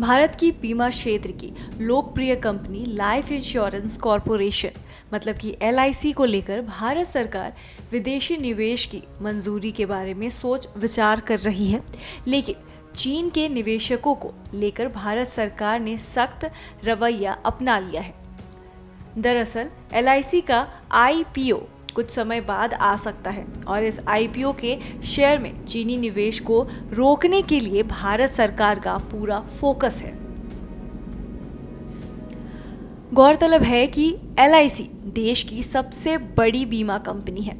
भारत की बीमा क्षेत्र की लोकप्रिय कंपनी लाइफ इंश्योरेंस कॉरपोरेशन मतलब कि LIC को लेकर भारत सरकार विदेशी निवेश की मंजूरी के बारे में सोच विचार कर रही है। लेकिन चीन के निवेशकों को लेकर भारत सरकार ने सख्त रवैया अपना लिया है। दरअसल LIC का IPO कुछ समय बाद आ सकता है और इस IPO के शेयर में चीनी निवेश को रोकने के लिए भारत सरकार का पूरा फोकस है। गौरतलब है कि LIC देश की सबसे बड़ी बीमा कंपनी है।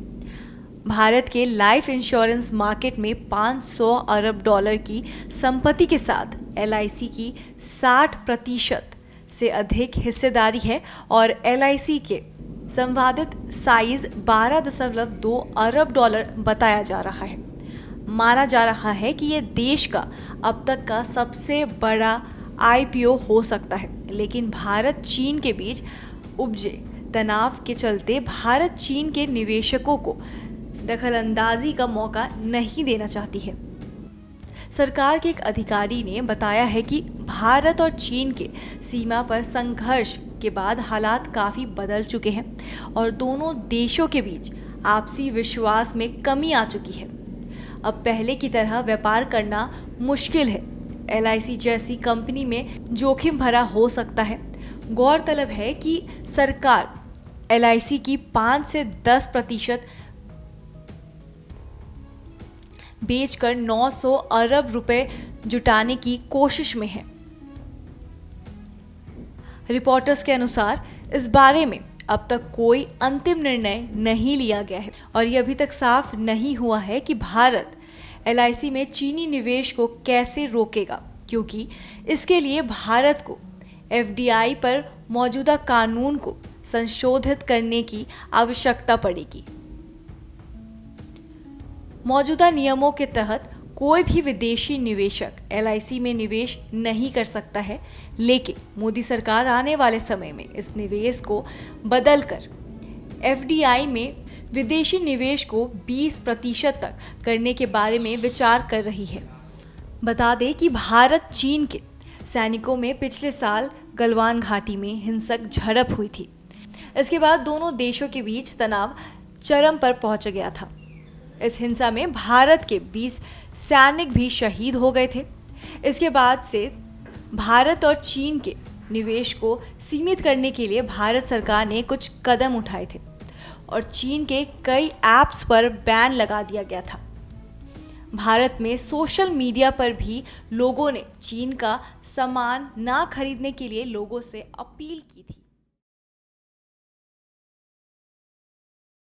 भारत के लाइफ इंश्योरेंस मार्केट में 500 अरब डॉलर की संपत्ति के साथ LIC की 60% से अधिक हिस्सेदारी है और LIC के संवादित साइज 12.2 अरब डॉलर बताया जा रहा है। माना जा रहा है कि यह देश का अब तक का सबसे बड़ा IPO हो सकता है, लेकिन भारत चीन के बीच उपजे तनाव के चलते भारत चीन के निवेशकों को दखलंदाजी का मौका नहीं देना चाहती है। सरकार के एक अधिकारी ने बताया है कि भारत और चीन के सीमा पर संघर्ष के बाद हालात काफ़ी बदल चुके हैं और दोनों देशों के बीच आपसी विश्वास में कमी आ चुकी है। अब पहले की तरह व्यापार करना मुश्किल है। LIC जैसी कंपनी में जोखिम भरा हो सकता है। गौरतलब है कि सरकार LIC की 5 से 10% बेचकर 900 अरब रुपए जुटाने की कोशिश में है। रिपोर्टर्स के अनुसार इस बारे में अब तक कोई अंतिम निर्णय नहीं लिया गया है और यह अभी तक साफ नहीं हुआ है कि भारत LIC में चीनी निवेश को कैसे रोकेगा, क्योंकि इसके लिए भारत को FDI पर मौजूदा कानून को संशोधित करने की आवश्यकता पड़ेगी। मौजूदा नियमों के तहत कोई भी विदेशी निवेशक LIC में निवेश नहीं कर सकता है, लेकिन मोदी सरकार आने वाले समय में इस निवेश को बदलकर FDI में विदेशी निवेश को 20% तक करने के बारे में विचार कर रही है। बता दें कि भारत चीन के सैनिकों में पिछले साल गलवान घाटी में हिंसक झड़प हुई थी। इसके बाद दोनों देशों के बीच तनाव चरम पर पहुंच गया था। इस हिंसा में भारत के 20 सैनिक भी शहीद हो गए थे। इसके बाद से भारत और चीन के निवेश को सीमित करने के लिए भारत सरकार ने कुछ कदम उठाए थे और चीन के कई ऐप्स पर बैन लगा दिया गया था। भारत में सोशल मीडिया पर भी लोगों ने चीन का सामान ना खरीदने के लिए लोगों से अपील की थी।